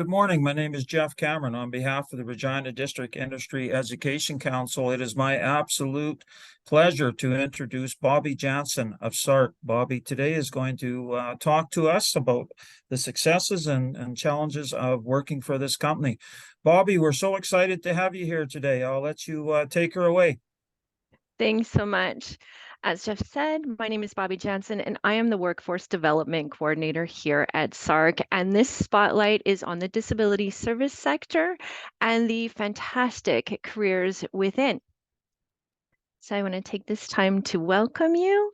Good morning. My name is Jeff Cameron. On behalf of the Regina District Industry Education Council, it is my absolute pleasure to introduce Bobbi Janzen of Sarc. Bobbi today is going to talk to us about the successes and challenges of working for this company. Bobbi, we're so excited to have you here today. I'll let you take her away. Thanks so much. As Jeff said, my name is Bobbi Janzen, and I am the Workforce Development Coordinator here at Sarc. And this spotlight is on the disability service sector and the fantastic careers within. So I want to take this time to welcome you.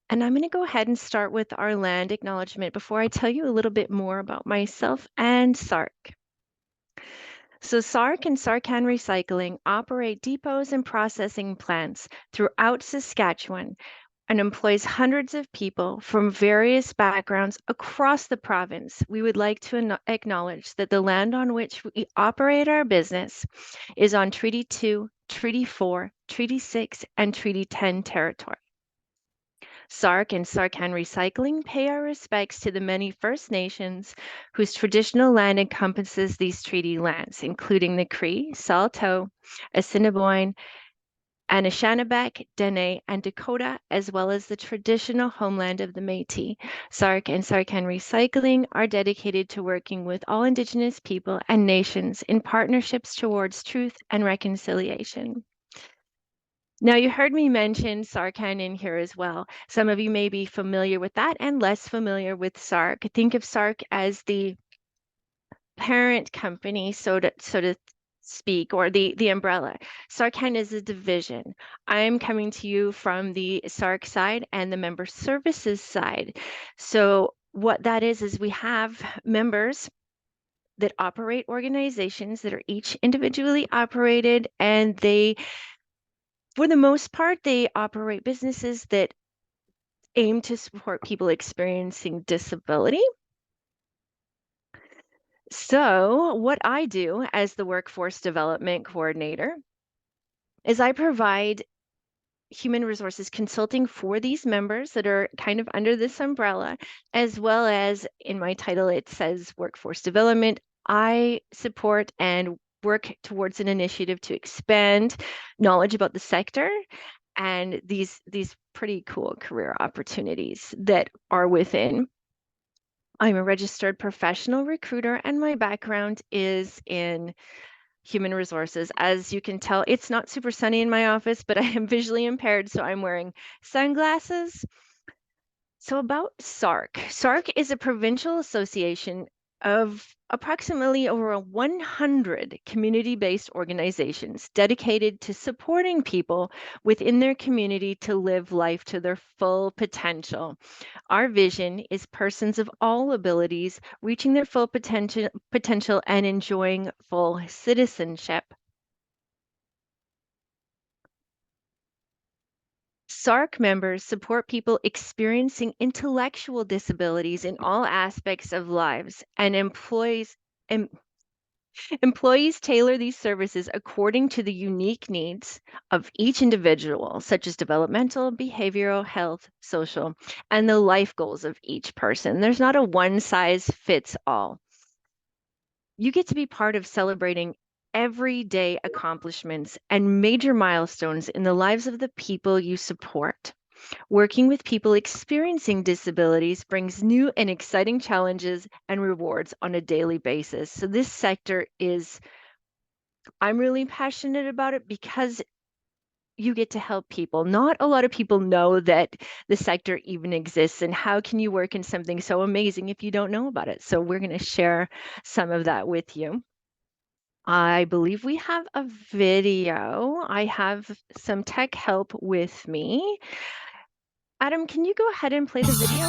And I'm going to go ahead and start with our land acknowledgement before I tell you a little bit more about myself and Sarc. So Sarc and SARCAN Recycling operate depots and processing plants throughout Saskatchewan and employs hundreds of people from various backgrounds across the province. We would like to acknowledge that the land on which we operate our business is on Treaty 2, Treaty 4, Treaty 6, and Treaty 10 territory. Sarc and SARCAN Recycling pay our respects to the many First Nations whose traditional land encompasses these treaty lands, including the Cree, Saulteaux, Assiniboine, Anishinaabe, Dene, and Dakota, as well as the traditional homeland of the Métis. Sarc and SARCAN Recycling are dedicated to working with all Indigenous people and nations in partnerships towards truth and reconciliation. Now, you heard me mention SARCAN in here as well. Some of you may be familiar with that and less familiar with Sarc. Think of Sarc as the parent company, so to speak, or the umbrella. SARCAN is a division. I'm coming to you from the Sarc side and the member services side. So what that is we have members that operate organizations that are each individually operated, and for the most part, they operate businesses that aim to support people experiencing disability. So what I do as the Workforce Development Coordinator is I provide human resources consulting for these members that are kind of under this umbrella, as well as in my title, it says Workforce Development. I support and work towards an initiative to expand knowledge about the sector and these pretty cool career opportunities that are within. I'm a registered professional recruiter, and my background is in human resources. As you can tell, it's not super sunny in my office, but I am visually impaired, so I'm wearing sunglasses. So about Sarc. Sarc is a provincial association of approximately over 100 community-based organizations dedicated to supporting people within their community to live life to their full potential. Our vision is persons of all abilities reaching their full potential and enjoying full citizenship. Sarc members support people experiencing intellectual disabilities in all aspects of lives, and employees tailor these services according to the unique needs of each individual, such as developmental, behavioral, health, social, and the life goals of each person. There's not a one-size-fits-all. You get to be part of celebrating everyday accomplishments and major milestones in the lives of the people you support. Working with people experiencing disabilities brings new and exciting challenges and rewards on a daily basis. So this sector I'm really passionate about it because you get to help people. Not a lot of people know that the sector even exists, and how can you work in something so amazing if you don't know about it? So we're going to share some of that with you. I believe we have a video. I have some tech help with me. Adam, can you go ahead and play the video?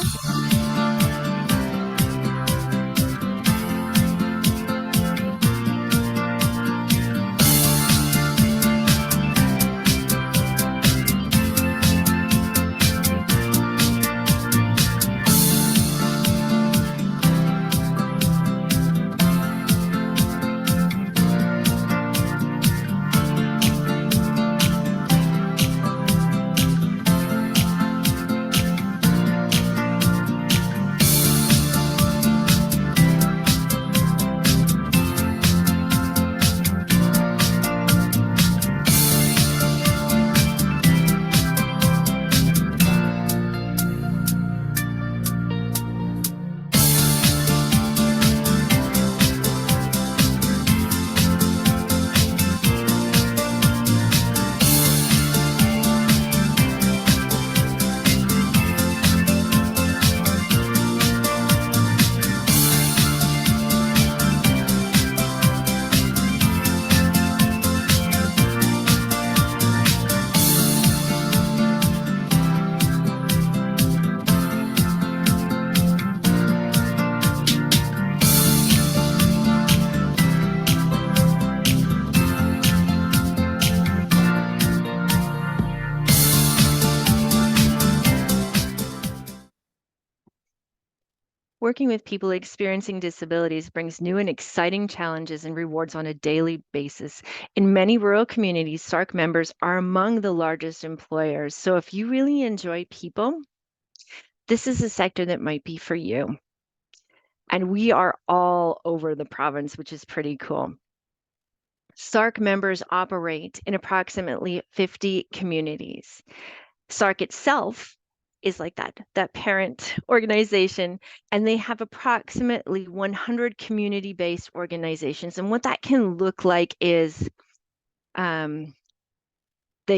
Working with people experiencing disabilities brings new and exciting challenges and rewards on a daily basis. In many rural communities, SARC members are among the largest employers. So if you really enjoy people, this is a sector that might be for you. And we are all over the province, which is pretty cool. SARC members operate in approximately 50 communities. SARC itself is like that parent organization, and they have approximately 100 community-based organizations. And what that can look like is they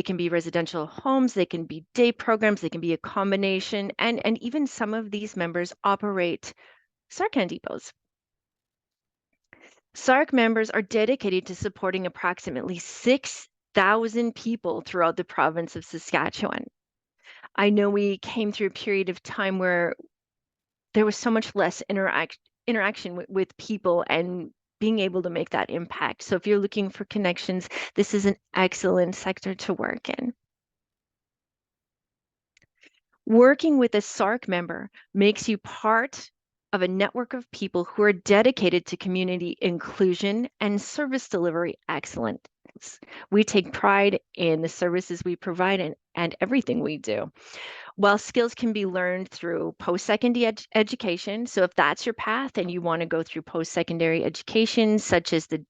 can be residential homes, they can be day programs, they can be a combination, and even some of these members operate SARCAN depots. SARC members are dedicated to supporting approximately 6,000 people throughout the province of Saskatchewan. I know we came through a period of time where there was so much less interaction with people and being able to make that impact. So if you're looking for connections, this is an excellent sector to work in. Working with a SARC member makes you part of a network of people who are dedicated to community inclusion and service delivery excellence. We take pride in the services we provide and everything we do. While skills can be learned through post-secondary education, so if that's your path and you want to go through post-secondary education, such as the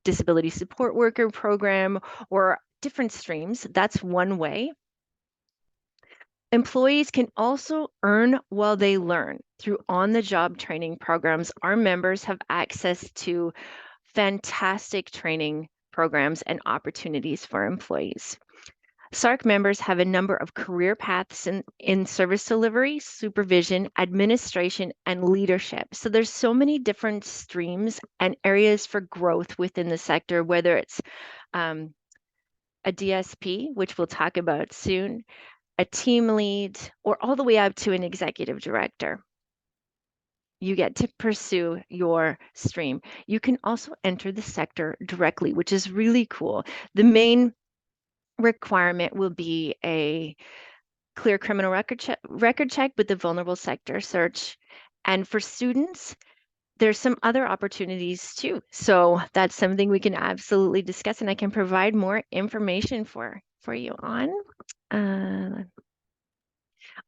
disability support worker program or different streams, that's one way. Employees can also earn while they learn. Through on-the-job training programs, our members have access to fantastic training programs and opportunities for employees. SARC members have a number of career paths in service delivery, supervision, administration, and leadership. So there's so many different streams and areas for growth within the sector, whether it's a DSP, which we'll talk about soon, a team lead, or all the way up to an executive director. You get to pursue your stream. You can also enter the sector directly, which is really cool. The main requirement will be a clear criminal record check with the vulnerable sector search. And for students, there's some other opportunities too. So that's something we can absolutely discuss, and I can provide more information for you on.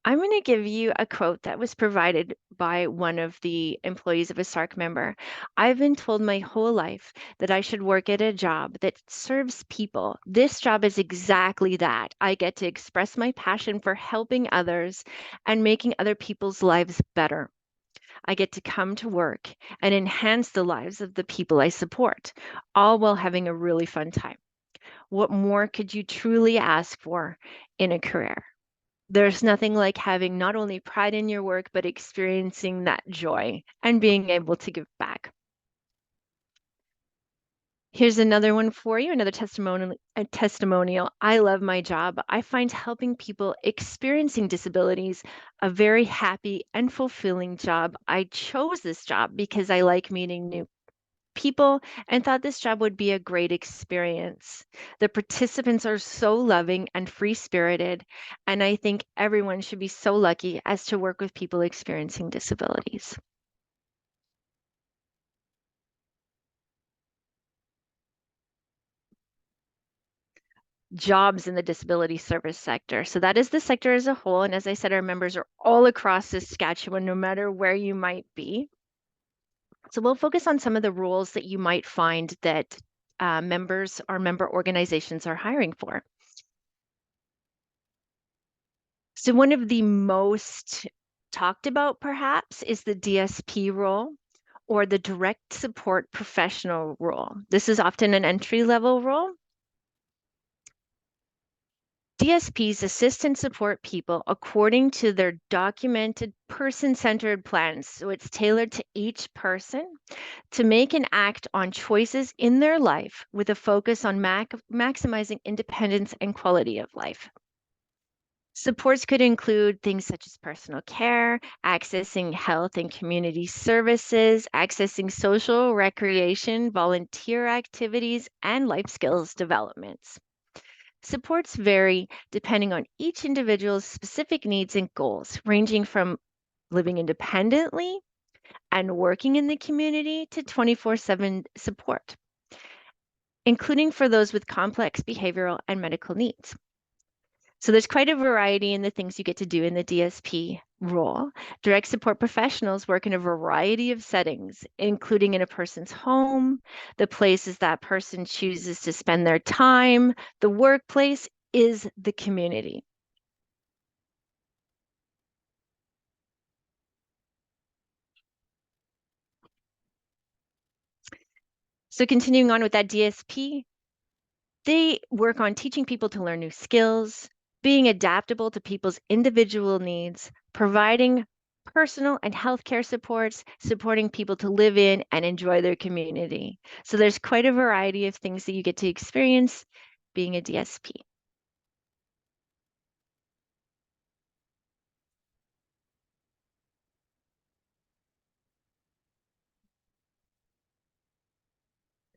I'm going to give you a quote that was provided by one of the employees of a SARC member. I've been told my whole life that I should work at a job that serves people. This job is exactly that. I get to express my passion for helping others and making other people's lives better. I get to come to work and enhance the lives of the people I support, all while having a really fun time. What more could you truly ask for in a career? There's nothing like having not only pride in your work, but experiencing that joy and being able to give back. Here's another one for you, another testimonial. I love my job. I find helping people experiencing disabilities a very happy and fulfilling job. I chose this job because I like meeting new people and thought this job would be a great experience. The participants are so loving and free-spirited, and I think everyone should be so lucky as to work with people experiencing disabilities. Jobs in the disability service sector. So that is the sector as a whole. And as I said, our members are all across Saskatchewan, no matter where you might be. So we'll focus on some of the roles that you might find that members or member organizations are hiring for. So one of the most talked about perhaps is the DSP role or the direct support professional role. This is often an entry-level role. DSPs assist and support people according to their documented person-centered plans. So it's tailored to each person to make and act on choices in their life with a focus on maximizing independence and quality of life. Supports could include things such as personal care, accessing health and community services, accessing social, recreation, volunteer activities, and life skills developments. Supports vary depending on each individual's specific needs and goals, ranging from living independently and working in the community to 24/7 support, including for those with complex behavioral and medical needs. So there's quite a variety in the things you get to do in the DSP role. Direct support professionals work in a variety of settings, including in a person's home, the places that person chooses to spend their time. The workplace is the community. So continuing on with that DSP, they work on teaching people to learn new skills, being adaptable to people's individual needs, providing personal and healthcare supports, supporting people to live in and enjoy their community. So there's quite a variety of things that you get to experience being a DSP.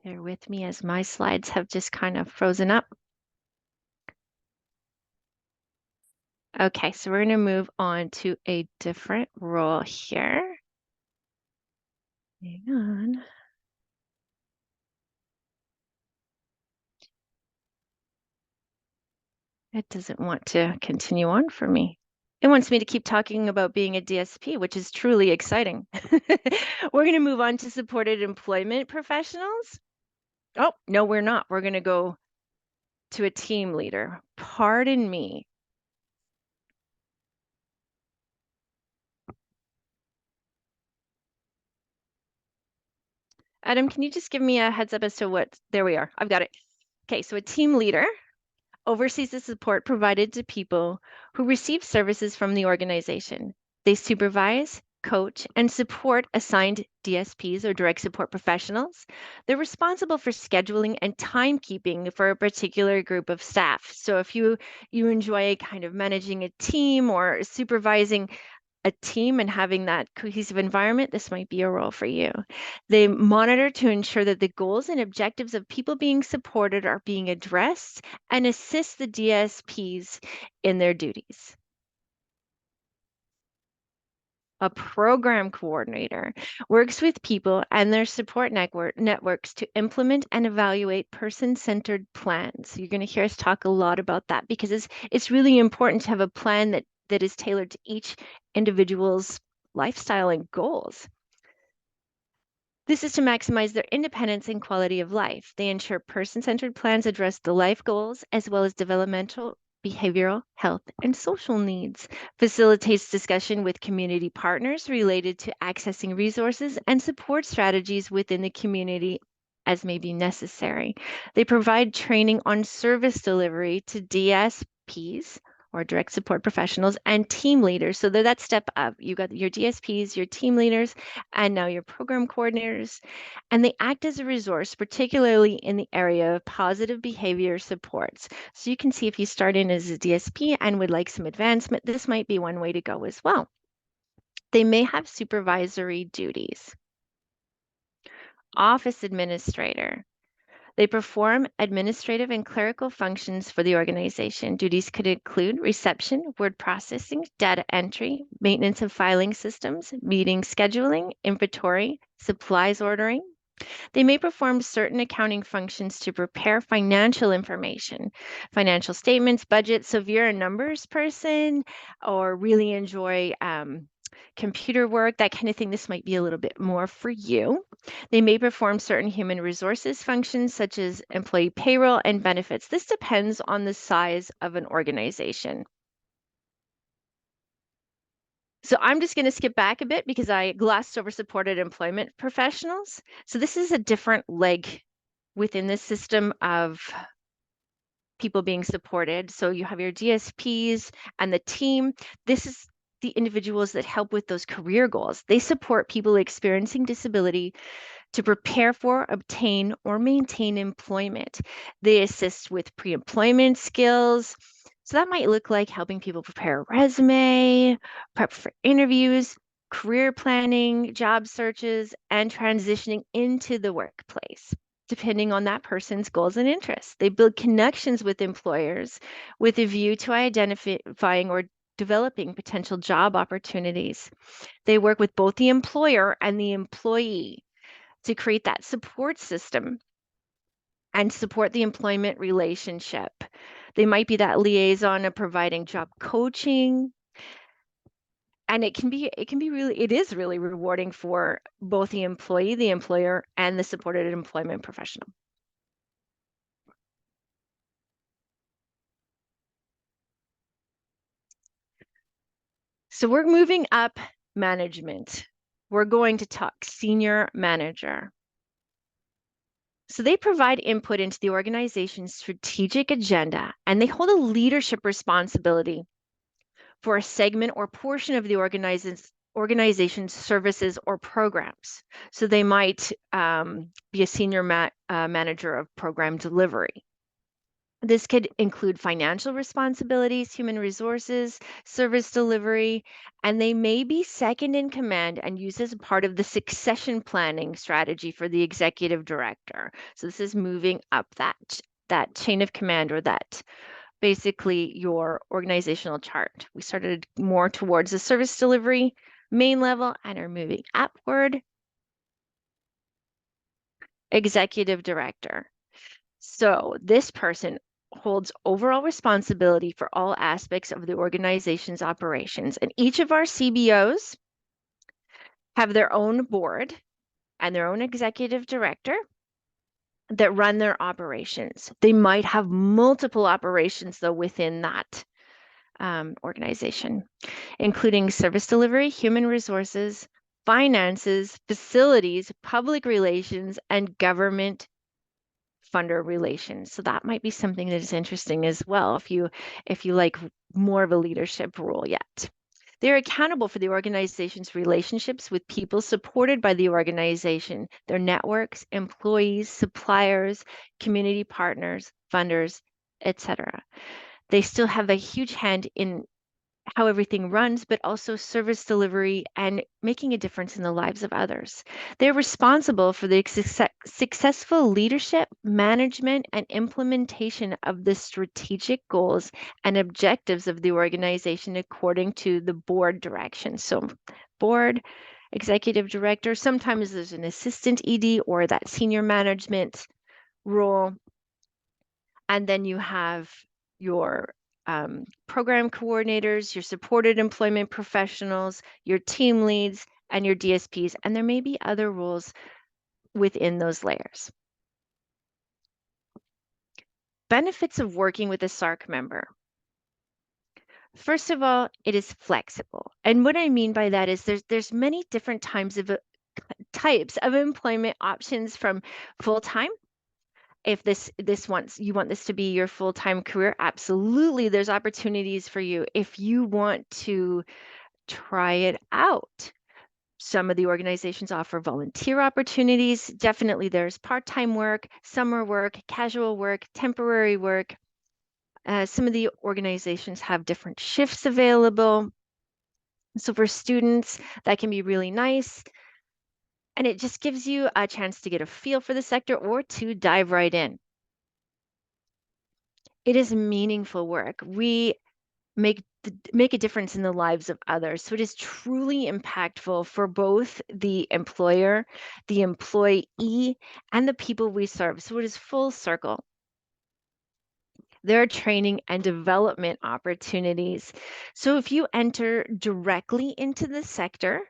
Bear with me as my slides have just kind of frozen up. Okay, so we're going to move on to a different role here. Hang on. It doesn't want to continue on for me. It wants me to keep talking about being a DSP, which is truly exciting. We're going to move on to supported employment professionals. Oh, no, we're not. We're going to go to a team leader. Pardon me. Adam, can you just give me a heads up as to what? There we are. I've got it. Okay, so a team leader oversees the support provided to people who receive services from the organization. They supervise, coach, and support assigned DSPs or direct support professionals. They're responsible for scheduling and timekeeping for a particular group of staff. So if you enjoy kind of managing a team or supervising a team and having that cohesive environment, this might be a role for you. They monitor to ensure that the goals and objectives of people being supported are being addressed and assist the DSPs in their duties. A program coordinator works with people and their support networks to implement and evaluate person-centered plans. You're going to hear us talk a lot about that because it's really important to have a plan that is tailored to each individual's lifestyle and goals. This is to maximize their independence and quality of life. They ensure person-centered plans address the life goals as well as developmental, behavioral, health, and social needs. Facilitates discussion with community partners related to accessing resources and support strategies within the community as may be necessary. They provide training on service delivery to DSPs or direct support professionals and team leaders. So they're that step up. You got your DSPs, your team leaders, and now your program coordinators. And they act as a resource, particularly in the area of positive behavior supports. So you can see if you start in as a DSP and would like some advancement, this might be one way to go as well. They may have supervisory duties. Office administrator. They perform administrative and clerical functions for the organization. Duties could include reception, word processing, data entry, maintenance of filing systems, meeting scheduling, inventory, supplies ordering. They may perform certain accounting functions to prepare financial information, financial statements, budgets. So if you're a numbers person or really enjoy computer work, that kind of thing, this might be a little bit more for you. They may perform certain human resources functions such as employee payroll and benefits. This depends on the size of an organization. So I'm just going to skip back a bit because I glossed over supported employment professionals. So this is a different leg within the system of people being supported. So you have your DSPs and the team. This is the individuals that help with those career goals. They support people experiencing disability to prepare for, obtain, or maintain employment. They assist with pre-employment skills. So that might look like helping people prepare a resume, prep for interviews, career planning, job searches, and transitioning into the workplace, depending on that person's goals and interests. They build connections with employers with a view to identifying or developing potential job opportunities. They work with both the employer and the employee to create that support system and support the employment relationship. They might be that liaison of providing job coaching. And it is really rewarding for both the employee, the employer, and the supported employment professional. So we're moving up management. We're going to talk senior manager. So they provide input into the organization's strategic agenda, and they hold a leadership responsibility for a segment or portion of the organization's services or programs. So they might be a senior manager of program delivery. This could include financial responsibilities, human resources, service delivery, and they may be second in command and used as a part of the succession planning strategy for the executive director. So this is moving up that chain of command, or that basically your organizational chart. We started more towards the service delivery main level and are moving upward. Executive director. So this person holds overall responsibility for all aspects of the organization's operations. And each of our CBOs have their own board and their own executive director that run their operations. They might have multiple operations, though, within that organization, including service delivery, human resources, finances, facilities, public relations, and government funder relations. So that might be something that is interesting as well if you like more of a leadership role yet. They're accountable for the organization's relationships with people supported by the organization, their networks, employees, suppliers, community partners, funders, etc. They still have a huge hand in how everything runs, but also service delivery and making a difference in the lives of others. They're responsible for the successful leadership, management, and implementation of the strategic goals and objectives of the organization according to the board direction. So board, executive director, sometimes there's an assistant ED or that senior management role. And then you have your program coordinators, your supported employment professionals, your team leads, and your DSPs. And there may be other roles within those layers. Benefits of working with a SARC member. First of all, it is flexible. And what I mean by that is there's many different types of employment options, from full-time. If you want this to be your full-time career, absolutely, there's opportunities for you. If you want to try it out, some of the organizations offer volunteer opportunities. Definitely there's part-time work, summer work, casual work, temporary work. Some of the organizations have different shifts available. So for students, that can be really nice. And it just gives you a chance to get a feel for the sector or to dive right in. It is meaningful work. We make a difference in the lives of others. So it is truly impactful for both the employer, the employee, and the people we serve. So it is full circle. There are training and development opportunities. So if you enter directly into the sector,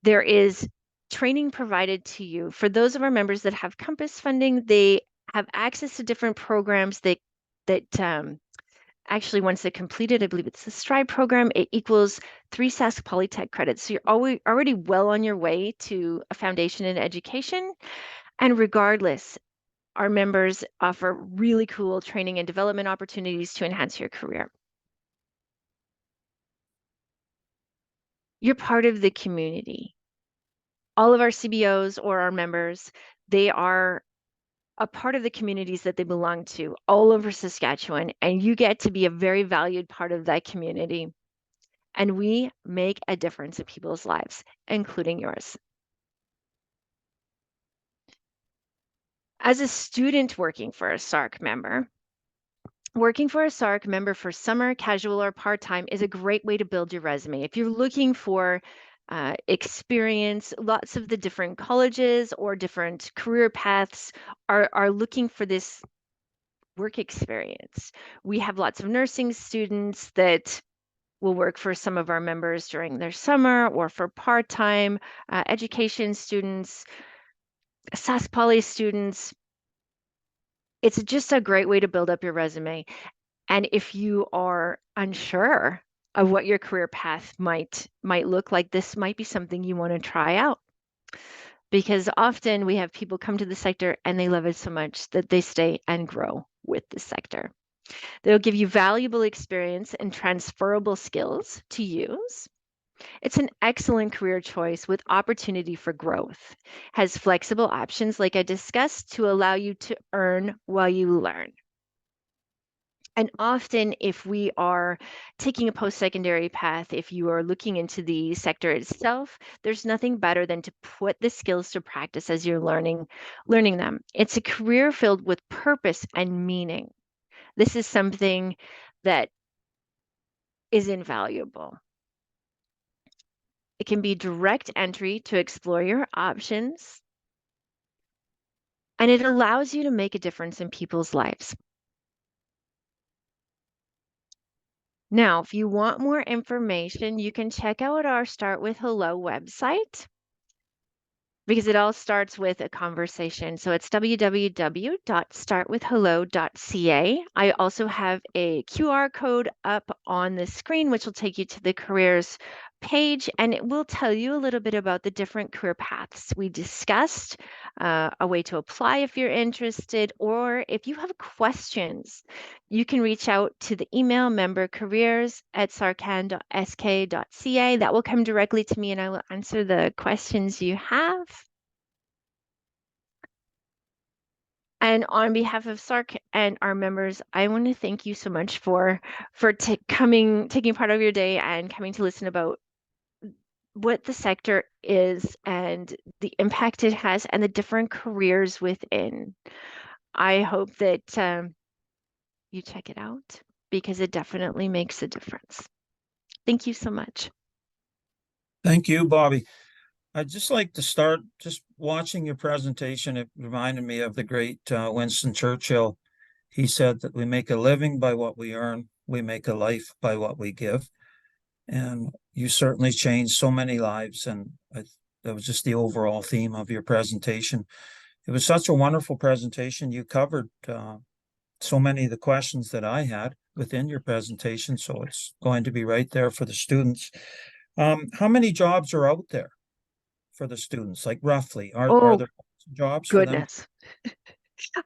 there is training provided to you. For those of our members that have Compass funding, they have access to different programs that actually, once they're completed, I believe it's the STRIDE program, it equals 3 Sask Polytech credits. So you're already well on your way to a foundation in education. And regardless, our members offer really cool training and development opportunities to enhance your career. You're part of the community. All of our CBOs or our members, they are a part of the communities that they belong to all over Saskatchewan, and you get to be a very valued part of that community. And we make a difference in people's lives, including yours. As a student working for a SARC member, Working for a SARC member for summer, casual, or part-time is a great way to build your resume. If you're looking for experience, lots of the different colleges or different career paths are looking for this work experience. We have lots of nursing students that will work for some of our members during their summer or for part-time, education students, SAS Poly students. It's just a great way to build up your resume. And if you are unsure of what your career path might look like, this might be something you want to try out. Because often we have people come to the sector and they love it so much that they stay and grow with the sector. They'll give you valuable experience and transferable skills to use. It's an excellent career choice with opportunity for growth. Has flexible options, like I discussed, to allow you to earn while you learn. And often, if we are taking a post-secondary path, if you are looking into the sector itself, there's nothing better than to put the skills to practice as you're learning them. It's a career filled with purpose and meaning. This is something that is invaluable. It can be direct entry to explore your options, and it allows you to make a difference in people's lives. Now, if you want more information, you can check out our Start with Hello website, because it all starts with a conversation. So it's www.startwithhello.ca. I also have a QR code up on the screen, which will take you to the careers page, and it will tell you a little bit about the different career paths we discussed, a way to apply if you're interested, or if you have questions, you can reach out to the email membercareers@sarcan.sk.ca. That will come directly to me and I will answer the questions you have. And on behalf of SARC and our members, I want to thank you so much for taking part of your day and coming to listen about what the sector is and the impact it has and the different careers within. I hope that you check it out, because it definitely makes a difference. Thank you so much. Thank you, Bobbi. I'd just like to start just watching your presentation. It reminded me of the great Winston Churchill. He said that we make a living by what we earn, we make a life by what we give. And you certainly changed so many lives. And that was just the overall theme of your presentation. It was such a wonderful presentation. You covered so many of the questions that I had within your presentation. So it's going to be right there for the students. How many jobs are out there for the students? Like roughly, are there jobs for them? Goodness.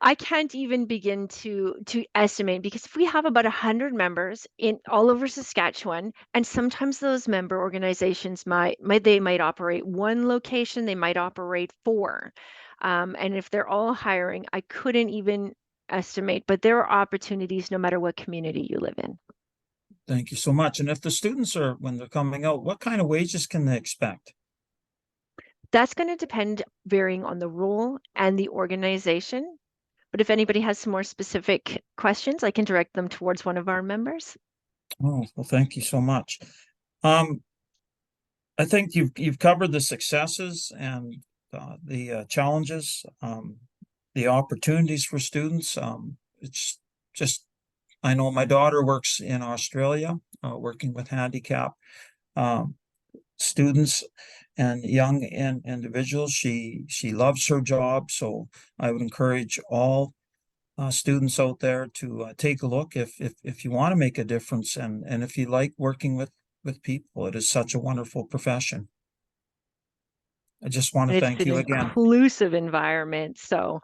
I can't even begin to estimate, because if we have about 100 members in all over Saskatchewan, and sometimes those member organizations might operate one location, they might operate four. And if they're all hiring, I couldn't even estimate, but there are opportunities no matter what community you live in. Thank you so much. And if the students are, when they're coming out, what kind of wages can they expect? That's going to depend varying on the role and the organization. But if anybody has some more specific questions, I can direct them towards one of our members. Oh, well, thank you so much. I think you've covered the successes and the challenges, the opportunities for students. It's just, I know my daughter works in Australia, working with handicap students and young individuals. She loves her job, so I would encourage all students out there to take a look if you want to make a difference, and if you like working with people. It is such a wonderful profession. I just want to It's thank an you again. inclusive environment, so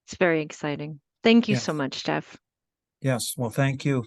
it's very exciting. Thank you so Yes, much, Jeff. yes. Well, thank you.